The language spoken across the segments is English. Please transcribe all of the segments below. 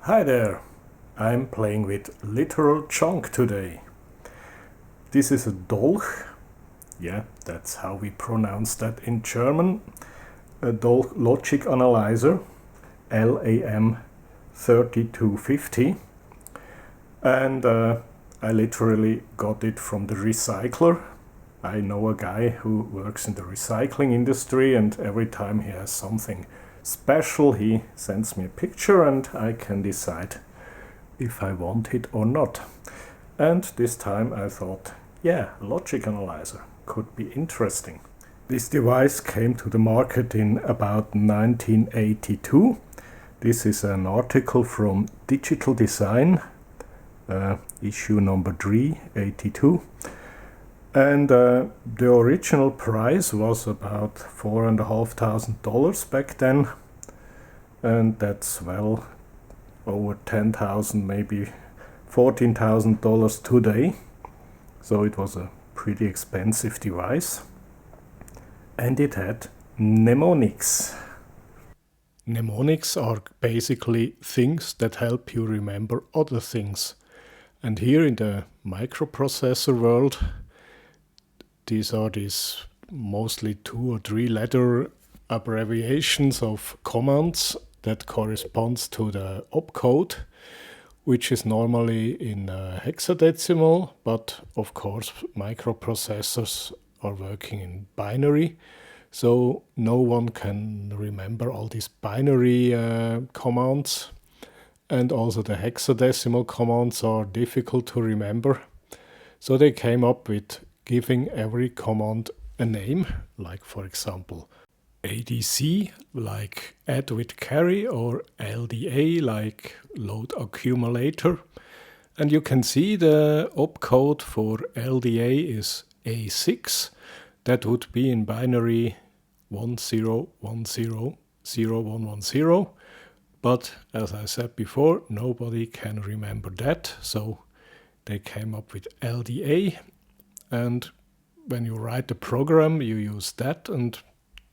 Hi there, I'm playing with literal junk today. This is a DOLCH, yeah, that's how we pronounce that in German, a DOLCH logic analyzer, LAM-3250, and I literally got it from the recycler. I know a guy who works in the recycling industry, and every time he has something special he sends me a picture and I can decide if I want it or not. And this time I thought, yeah, logic analyzer could be interesting. This device came to the market in about 1982. This is an article from Digital Design, issue number 382. And the original price was about $4,500 back then, and that's well over $10,000, maybe $14,000 today. So it was a pretty expensive device, and it had mnemonics. Mnemonics are basically things that help you remember other things. And here in the microprocessor world, these are mostly 2 or 3 letter abbreviations of commands that corresponds to the opcode, which is normally in hexadecimal, but of course microprocessors are working in binary, so no one can remember all these binary commands, and also the hexadecimal commands are difficult to remember. So they came up with giving every command a name, like for example ADC, like add with carry, or LDA, like load accumulator. And you can see the opcode for LDA is A6. That would be in binary 10100110. But as I said before, nobody can remember that, so they came up with LDA. And when you write the program, you use that, and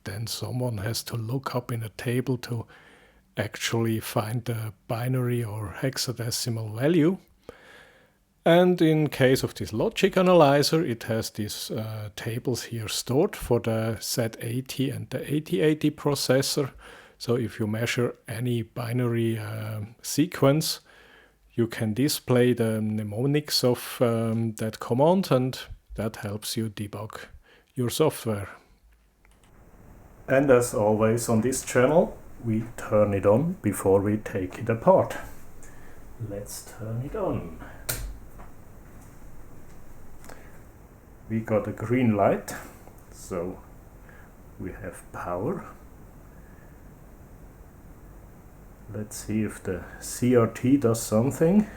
then someone has to look up in a table to actually find the binary or hexadecimal value. And in case of this logic analyzer, it has these tables here stored for the Z80 and the 8080 processor. So if you measure any binary sequence, you can display the mnemonics of that command, and that helps you debug your software. And as always on this channel, we turn it on before we take it apart. Let's turn it on. We got a green light, so we have power. Let's see if the CRT does something.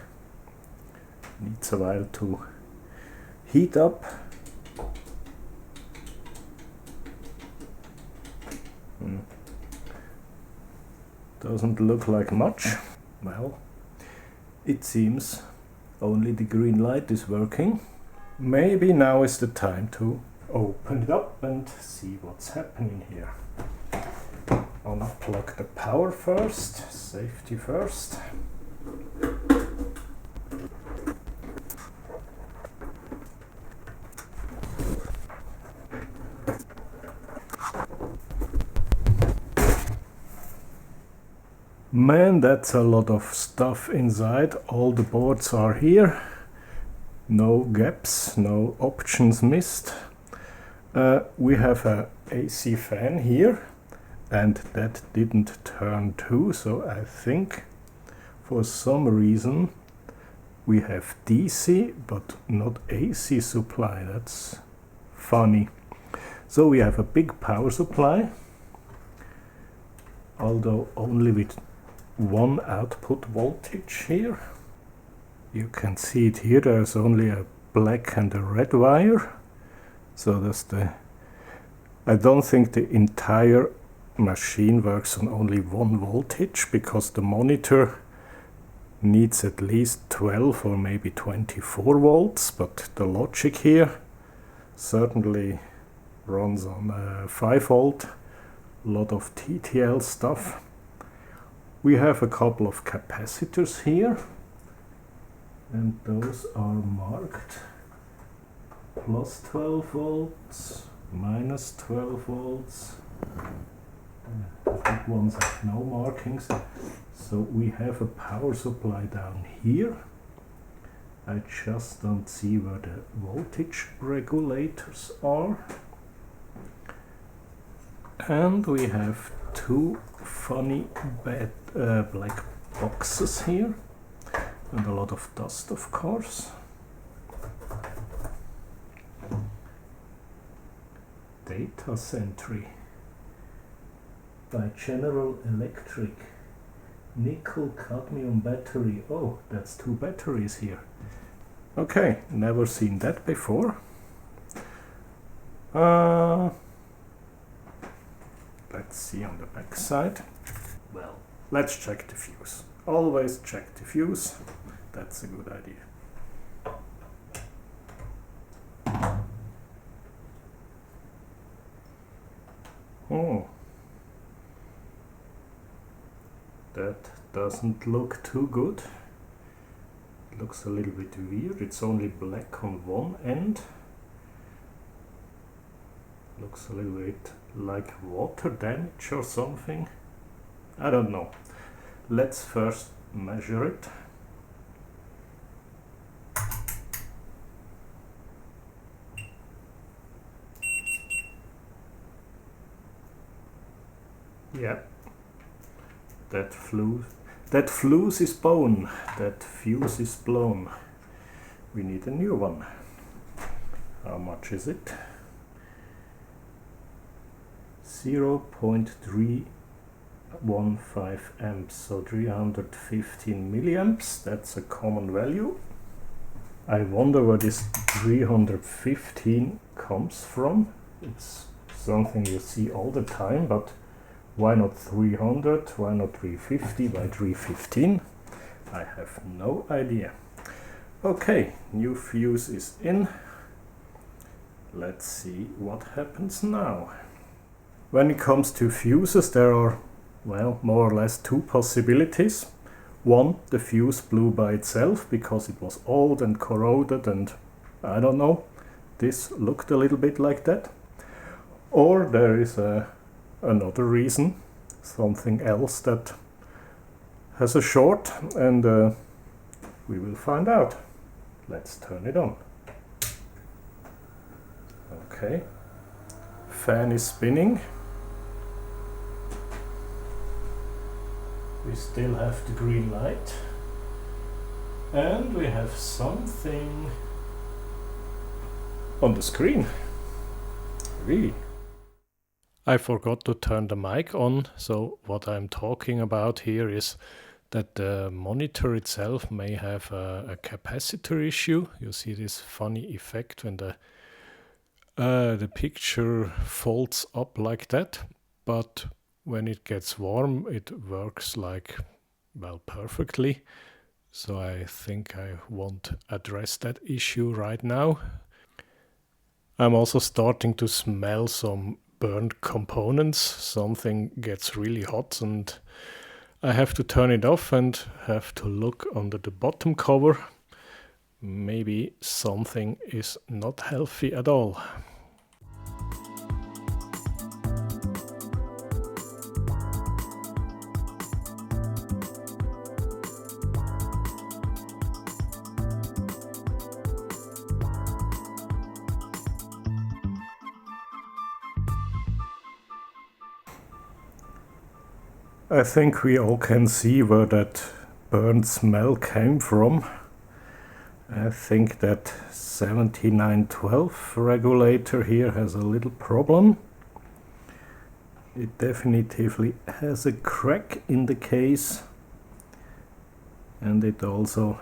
Needs a while to heat up. Doesn't look like much. Well, it seems only the green light is working. Maybe now is the time to open it up and see what's happening here. Unplug the power first, safety first. Man, that's a lot of stuff inside. All the boards are here. No gaps, no options missed. We have a AC fan here, and that didn't turn too, so I think for some reason we have DC but not AC supply. That's funny. So we have a big power supply, although only with 1 output voltage here. You can see it here, there's only a black and a red wire. So that's I don't think the entire machine works on only 1 voltage, because the monitor needs at least 12 or maybe 24 volts, but the logic here certainly runs on 5 volt, a lot of TTL stuff. We have a couple of capacitors here, and those are marked plus 12 volts, minus 12 volts. The big ones have no markings. So we have a power supply down here. I just don't see where the voltage regulators are. And we have two funny black boxes here, and a lot of dust, of course. Data Sentry by General Electric. Nickel cadmium battery. Oh, that's two batteries here. Okay, never seen that before. Let's see on the back side. Well, let's check the fuse. Always check the fuse. That's a good idea. Oh, that doesn't look too good. It looks a little bit weird. It's only black on one end. Looks a little bit like water damage or something. I don't know. Let's first measure it. Yeah, that fuse is blown. That fuse is blown. We need a new one. How much is it? 0.315 amps, so 315 milliamps. That's a common value. I wonder where this 315 comes from. It's something you see all the time, but why not 300? Why not 350 by 315? I have no idea. Okay, new fuse is in. Let's see what happens now. When it comes to fuses, there are, well, more or less two possibilities. One, the fuse blew by itself because it was old and corroded and I don't know, this looked a little bit like that. Or there is another reason, something else that has a short, and we will find out. Let's turn it on. Okay, fan is spinning. We still have the green light, and we have something on the screen. Really? I forgot to turn the mic on, so what I'm talking about here is that the monitor itself may have a capacitor issue. You see this funny effect when the picture folds up like that, but when it gets warm it works like, well, perfectly. So I think I won't address that issue right now. I'm also starting to smell some burned components. Something gets really hot and I have to turn it off and have to look under the bottom cover. Maybe something is not healthy at all. I think we all can see where that burnt smell came from. I think that 7912 regulator here has a little problem. It definitively has a crack in the case, and it also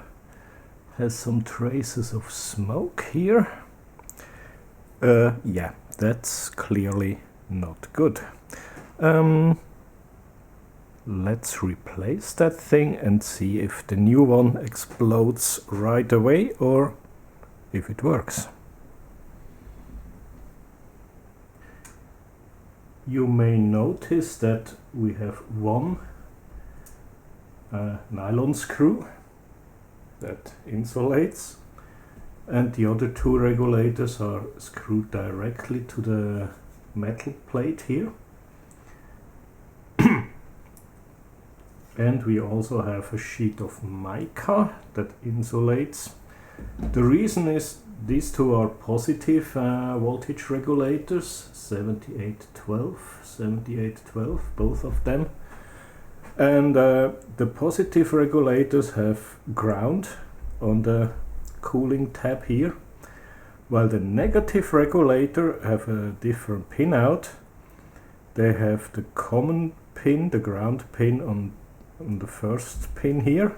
has some traces of smoke here. Yeah, that's clearly not good. Let's replace that thing and see if the new one explodes right away or if it works. You may notice that we have one a nylon screw that insulates, and the other two regulators are screwed directly to the metal plate here. And we also have a sheet of mica that insulates. The reason is these two are positive voltage regulators, 7812, both of them. And the positive regulators have ground on the cooling tab here, while the negative regulator have a different pin out. They have the common pin, the ground pin on the first pin here,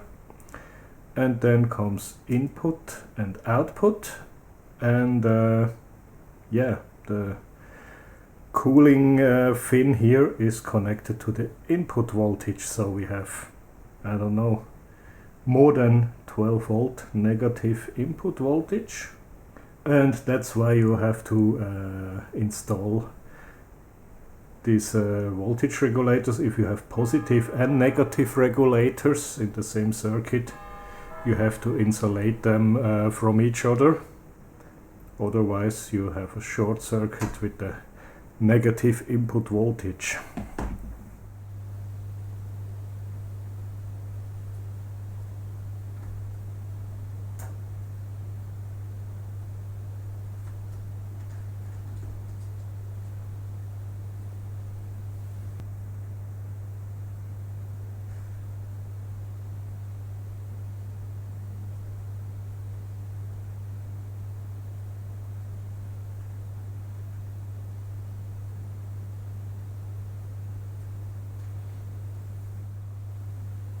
and then comes input and output, and yeah, the cooling fin here is connected to the input voltage, so we have, I don't know, more than 12 volt negative input voltage, and that's why you have to install these voltage regulators. If you have positive and negative regulators in the same circuit, you have to insulate them from each other, otherwise you have a short circuit with the negative input voltage.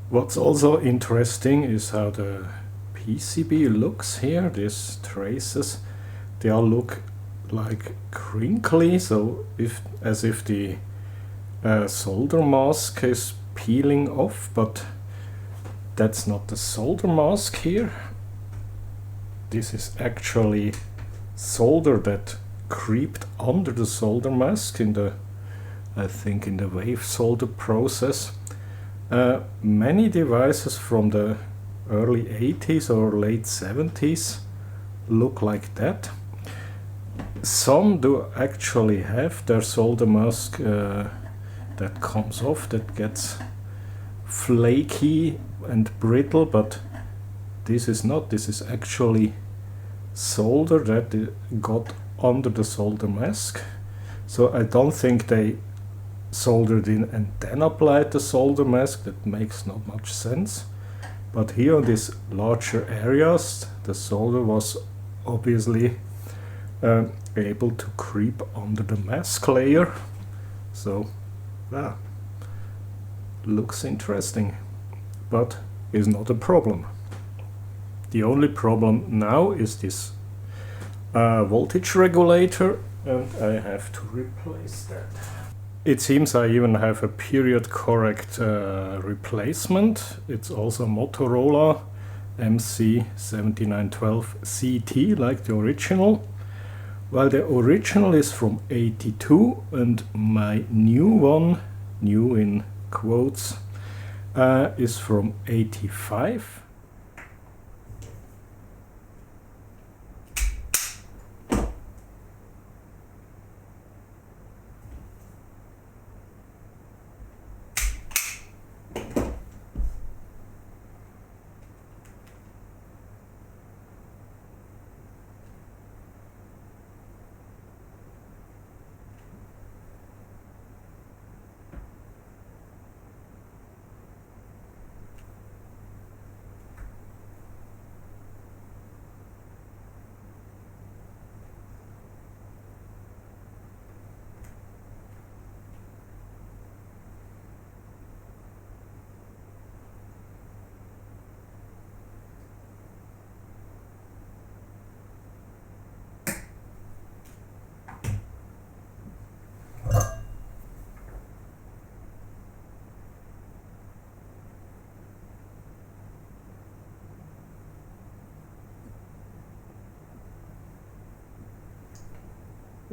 What's also interesting is how the PCB looks here. These traces, they all look like crinkly, so as if the solder mask is peeling off, but that's not the solder mask here. This is actually solder that creeped under the solder mask in the, I think, in the wave solder process. Many devices from the early 80s or late 70s look like that. Some do actually have their solder mask that comes off, that gets flaky and brittle, but this is not. This is actually solder that got under the solder mask. So I don't think they soldered in and then applied the solder mask. That makes not much sense. But here on these larger areas, the solder was obviously able to creep under the mask layer. So yeah, looks interesting, but is not a problem. The only problem now is this voltage regulator, and I have to replace that. It seems I even have a period correct replacement. It's also Motorola MC7912CT, like the original. While the original is from 82 and my new one, new in quotes, is from 85.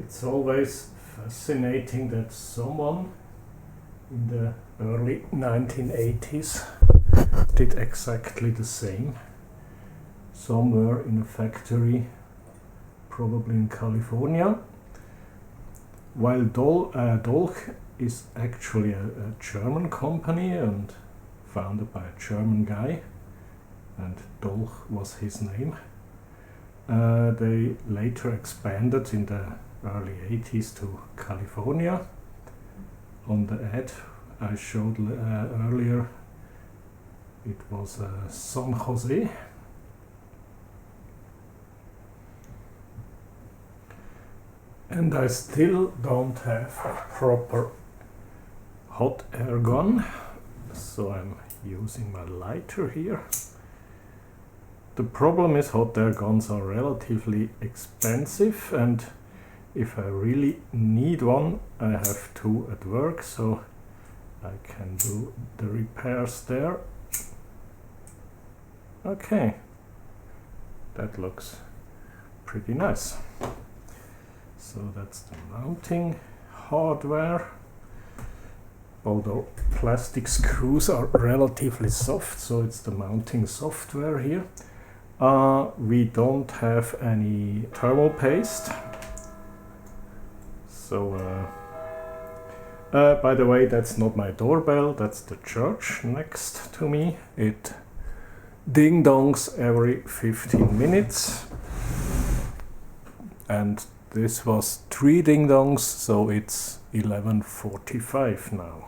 It's always fascinating that someone in the early 1980s left it exactly the same, somewhere in a factory, probably in California. While DOLCH is actually a German company and founded by a German guy, and DOLCH was his name. They later expanded in the early 80s to California. On the ad I showed earlier, it was San Jose. And I still don't have a proper hot air gun, so I'm using my lighter here. The problem is hot air guns are relatively expensive, and if I really need one, I have two at work, so I can do the repairs there. Okay, that looks pretty nice. So that's the mounting hardware. Although plastic screws are relatively soft, so it's the mounting software here. We don't have any thermal paste. So, by the way, that's not my doorbell, that's the church next to me. It ding-dongs every 15 minutes. And this was 3 ding-dongs, so it's 11:45 now.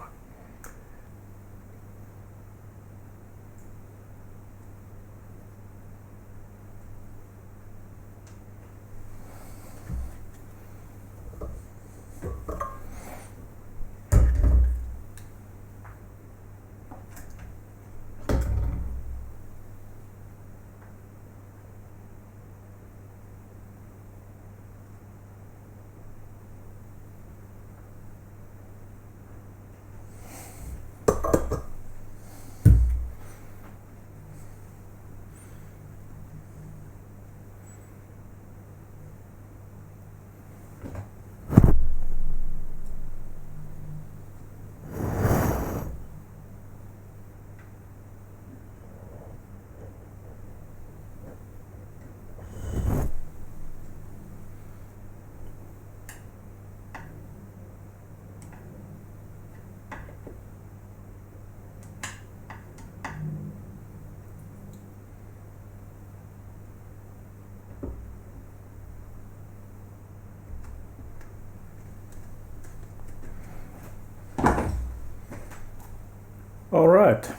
Alright,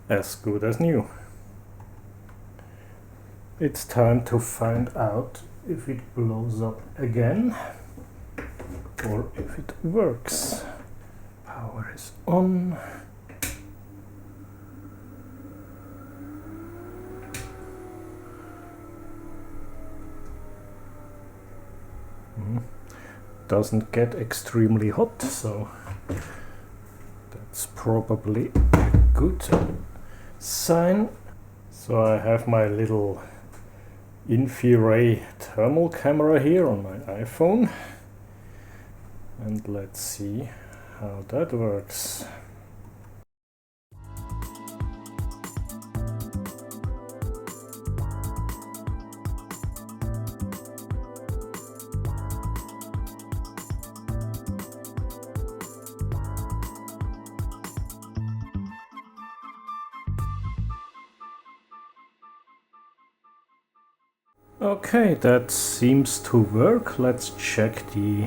as good as new. It's time to find out if it blows up again or if it works. Power is on. Doesn't get extremely hot, so that's probably a good sign. So I have my little infrared thermal camera here on my iPhone, and let's see how that works. Okay, that seems to work. Let's check the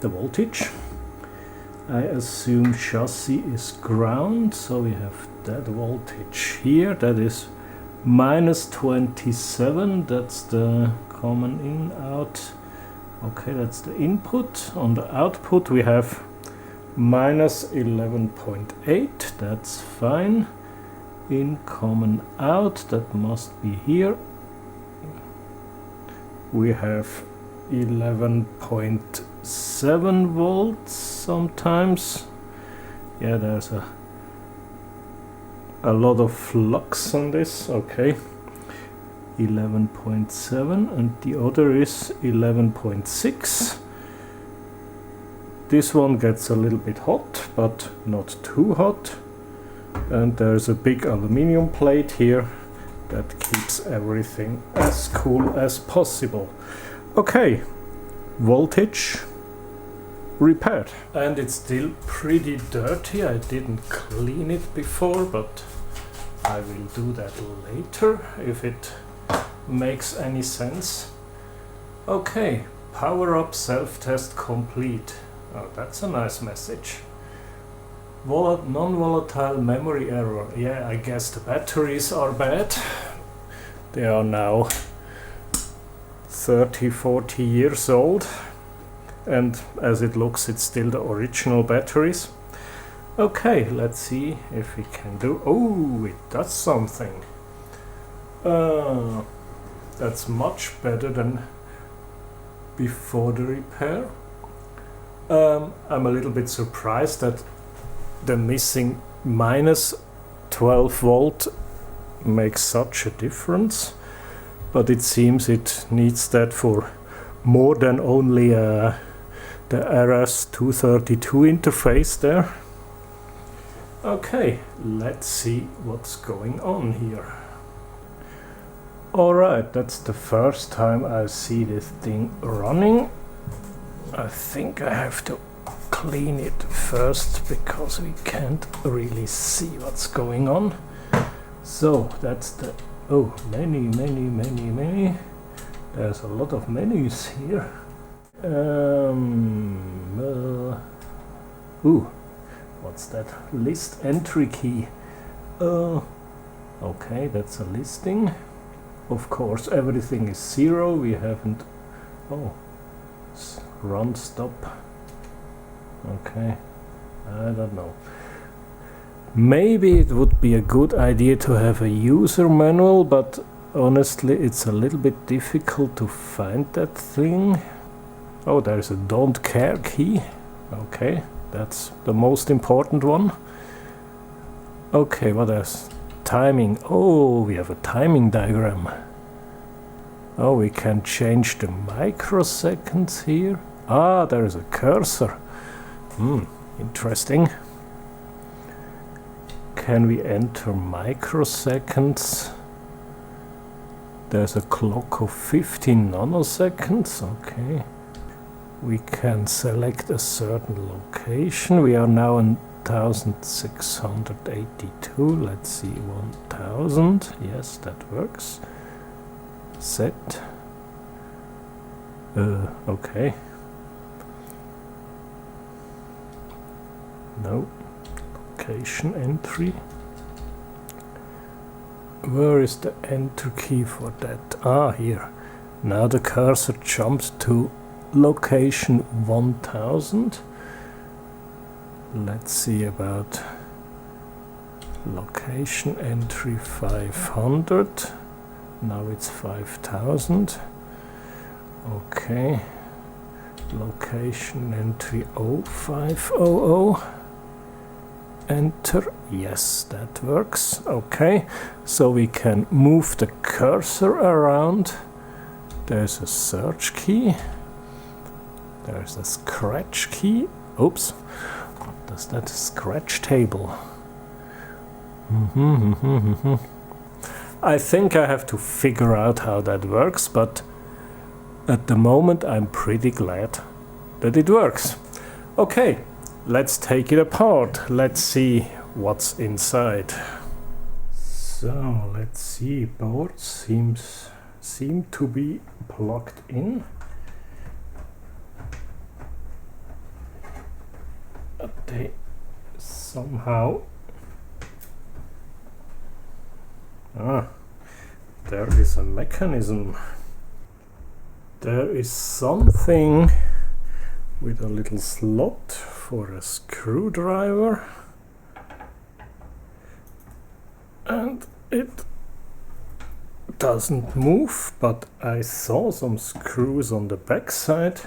voltage. I assume chassis is ground, so we have that voltage here. That is -27. That's the common in out. Okay, that's the input. On the output we have -11.8. That's fine. In common out, that must be here. We have 11.7 volts sometimes. Yeah, there's a lot of flux on this. Okay, 11.7, and the other is 11.6. This one gets a little bit hot, but not too hot. And there's a big aluminium plate here that keeps everything as cool as possible. Okay, voltage repaired. And it's still pretty dirty. I didn't clean it before, but I will do that later if it makes any sense. Okay, power up self-test complete. Oh, that's a nice message. Non-volatile memory error. Yeah, I guess the batteries are bad. They are now 30-40 years old, and as it looks, it's still the original batteries. Okay, let's see if we can do... Oh, it does something. That's much better than before the repair. I'm a little bit surprised that the missing minus 12 volt makes such a difference, but it seems it needs that for more than only the RS-232 interface there. Okay, let's see what's going on here. Alright, that's the first time I see this thing running. I think I have to clean it first because we can't really see what's going on. So that's the... Oh, many. There's a lot of menus here. What's that? List entry key. Okay, that's a listing. Of course, everything is 0. We haven't... Oh, run, stop. Okay, I don't know. Maybe it would be a good idea to have a user manual, but honestly it's a little bit difficult to find that thing. Oh, there's a don't care key. Okay, that's the most important one. Okay, what else? Timing. Oh, we have a timing diagram. Oh, we can change the microseconds here. Ah, there is a cursor. Interesting. Can we enter microseconds? There's a clock of 15 nanoseconds. Okay. We can select a certain location. We are now in 1682. Let's see, 1000. Yes, that works. Set. Okay. No. Location entry. Where is the enter key for that? Ah, here. Now the cursor jumps to location 1000. Let's see about location entry 500. Now it's 5000. Okay. Location entry 0500. Enter. Yes, that works. Okay, so we can move the cursor around. There's a search key. There's a scratch key. Oops. What does that? Scratch table. I think I have to figure out how that works, but at the moment I'm pretty glad that it works. Okay. Let's take it apart. Let's see what's inside. So let's see. Boards seem to be plugged in, but they somehow... there is a mechanism. There is something with a little slot for a screwdriver, and it doesn't move, but I saw some screws on the back side.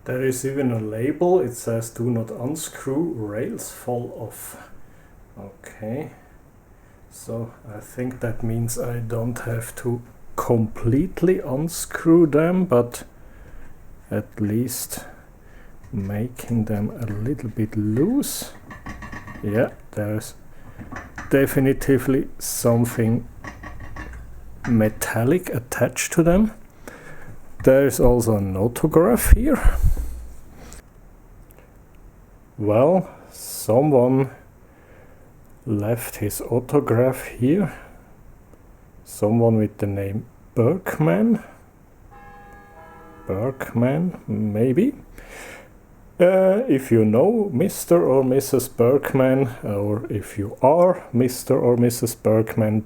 There is even a label. It says do not unscrew, rails fall off. Okay, so I think that means I don't have to completely unscrew them, but at least making them a little bit loose. Yeah, there's definitively something metallic attached to them. There's also an autograph here. Well, someone left his autograph here. Someone with the name Berkman. Berkman, maybe. If you know Mr. or Mrs. Berkman, or if you are Mr. or Mrs. Berkman,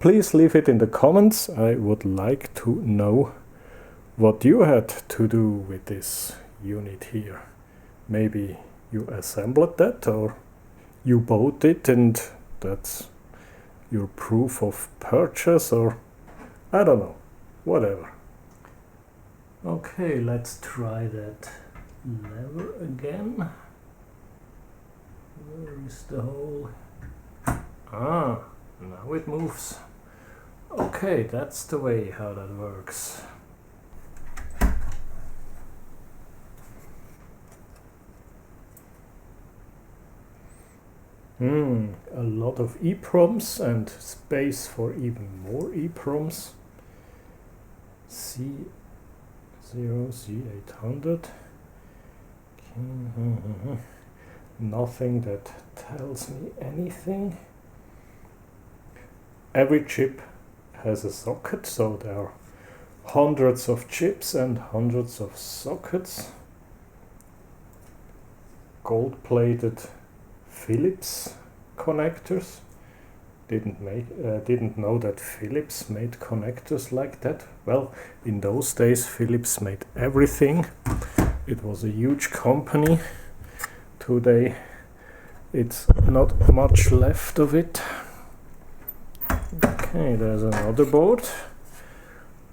please leave it in the comments. I would like to know what you had to do with this unit here. Maybe you assembled that, or you bought it and that's your proof of purchase, or I don't know, whatever. Okay, let's try that lever again. Where is the hole? Ah, now it moves. Okay, that's the way how that works. A lot of EEPROMs and space for even more EEPROMs. C0, C800. Nothing that tells me anything. Every chip has a socket, so there are hundreds of chips and hundreds of sockets. Gold-plated Philips connectors. Didn't know that Philips made connectors like that. Well, in those days Philips made everything. It was a huge company. Today it's not much left of it. Okay, there's another board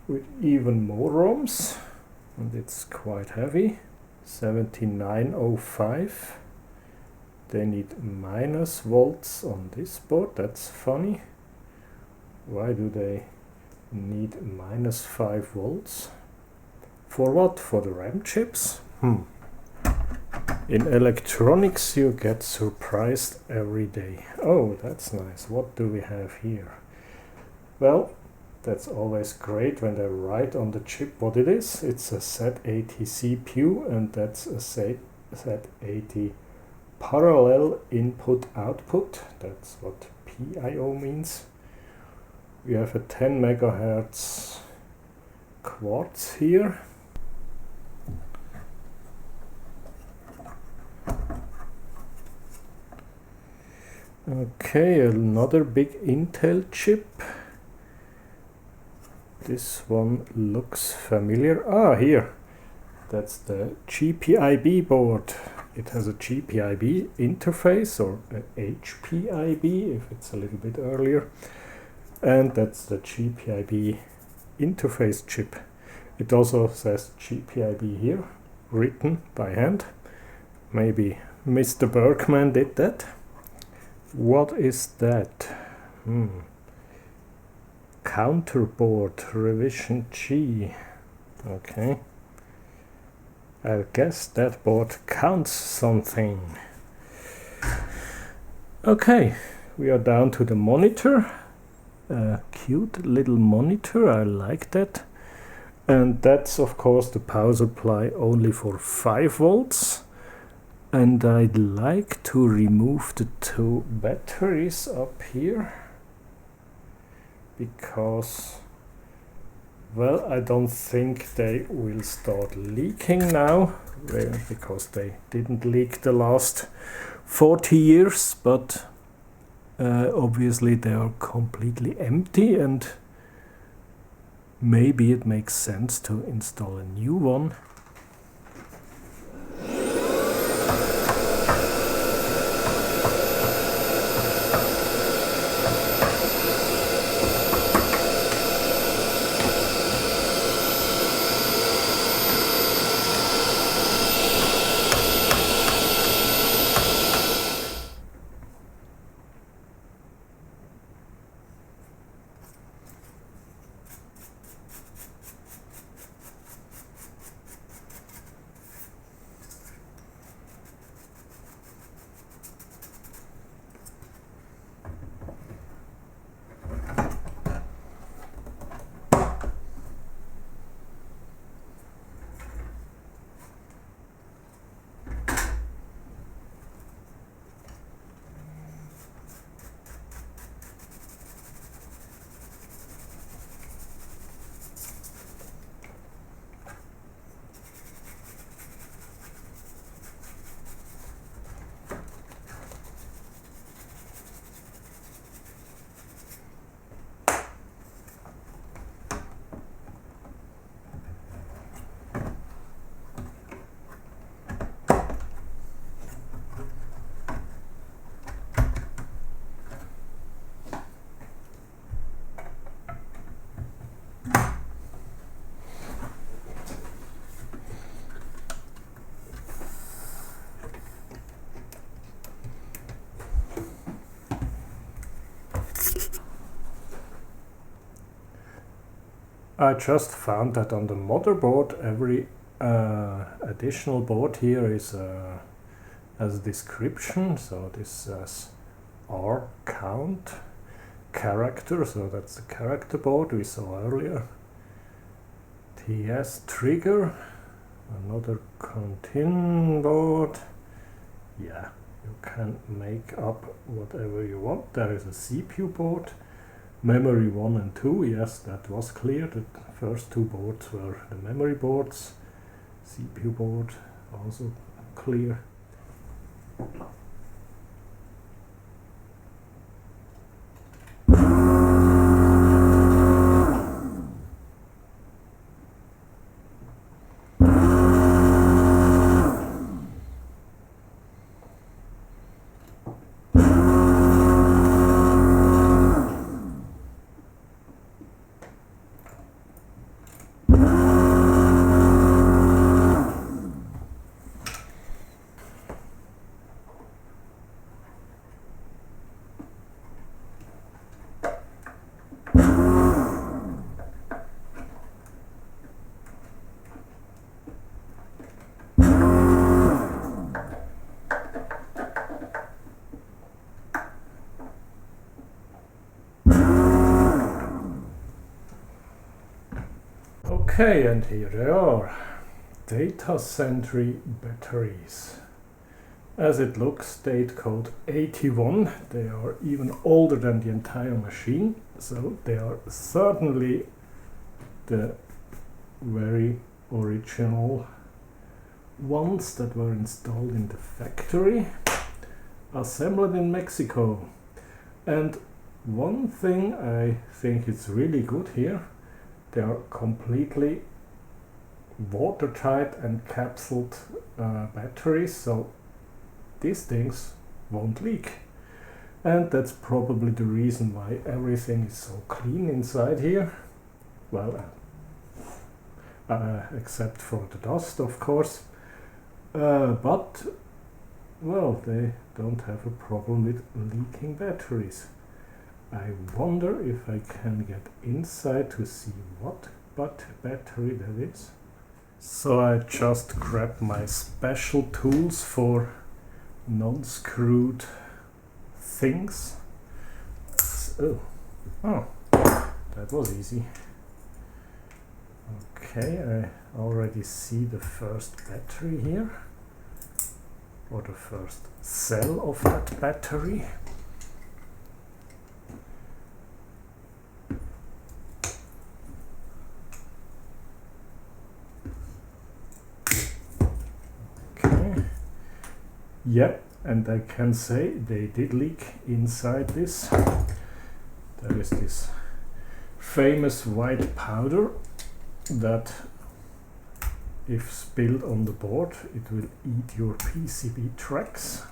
with even more ROMs, and it's quite heavy. 7905. They need minus volts on this board. That's funny. Why do they need minus 5 volts? For what? For the RAM chips? In electronics you get surprised every day. Oh, that's nice. What do we have here? Well, that's always great when they write on the chip what it is. It's a Z80 CPU, and that's a Z80 parallel input output. That's what PIO means. We have a 10 megahertz quartz here. Okay, another big Intel chip. This one looks familiar. Ah, here. That's the GPIB board. It has a GPIB interface, or a HPIB if it's a little bit earlier. And that's the GPIB interface chip. It also says GPIB here, written by hand. Maybe Mr. Berkman did that. What is that? Counterboard revision G. Okay. I guess that board counts something. Okay, we are down to the monitor. A cute little monitor, I like that. And that's of course the power supply only for 5 volts. And I'd like to remove the 2 batteries up here, because, well, I don't think they will start leaking now, because they didn't leak the last 40 years, but obviously they are completely empty, and maybe it makes sense to install a new one. I just found that on the motherboard every additional board here is has a description. So this says R count character, so that's the character board we saw earlier. TS trigger, another contin board. Yeah, you can make up whatever you want. There is a CPU board, memory 1 and 2. Yes, that was clear. The first two boards were the memory boards. CPU board also clear. Okay, and here they are, data century batteries. As it looks, date code 81. They are even older than the entire machine, so they are certainly the very original ones that were installed in the factory, assembled in Mexico. And one thing I think is really good here, they are completely watertight and capsuled batteries, so these things won't leak. And that's probably the reason why everything is so clean inside here. Well, except for the dust, of course. But, well, they don't have a problem with leaking batteries. I wonder if I can get inside to see what battery that is. So I just grabbed my special tools for non-screwed things. Oh, that was easy. Okay, I already see the first battery here, or the first cell of that battery. Yep, and I can say they did leak inside this. There is this famous white powder that, if spilled on the board, it will eat your PCB tracks.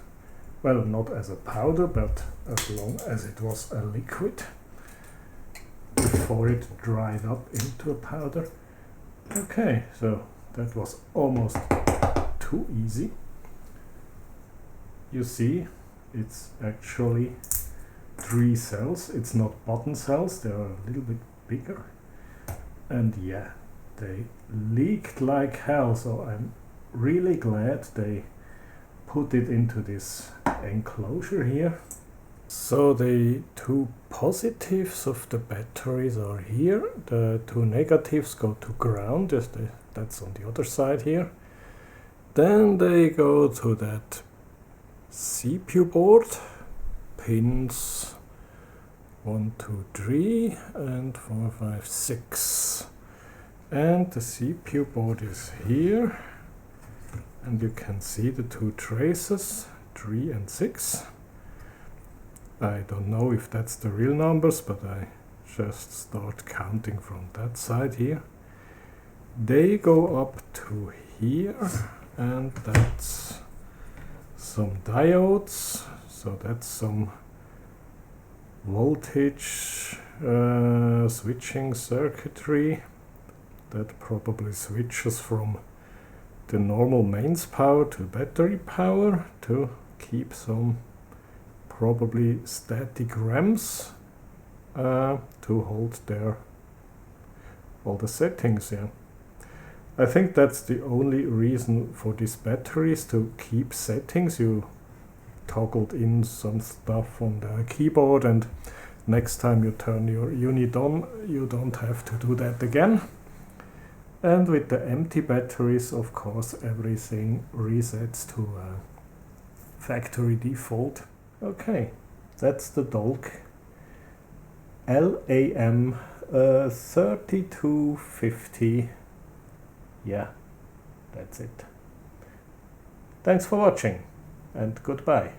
Well, not as a powder, but as long as it was a liquid before it dried up into a powder. Okay, so that was almost too easy. You see, it's actually 3 cells. It's not button cells, they are a little bit bigger. And yeah, they leaked like hell, so I'm really glad they put it into this enclosure here. So the 2 positives of the batteries are here. The 2 negatives go to ground, that's on the other side here. Then they go to that CPU board, pins 1, 2, 3 and 4, 5, 6. And the CPU board is here, and you can see the 2 traces, 3 and 6. I don't know if that's the real numbers, but I just start counting from that side here. They go up to here, and that's some diodes, so that's some voltage switching circuitry that probably switches from the normal mains power to battery power to keep some probably static RAMs to hold their all the settings, yeah. I think that's the only reason for these batteries, to keep settings. You toggled in some stuff on the keyboard, and next time you turn your unit on, you don't have to do that again. And with the empty batteries, of course, everything resets to factory default. Okay, that's the DOLCH LAM-3250. Yeah, that's it. Thanks for watching, and goodbye.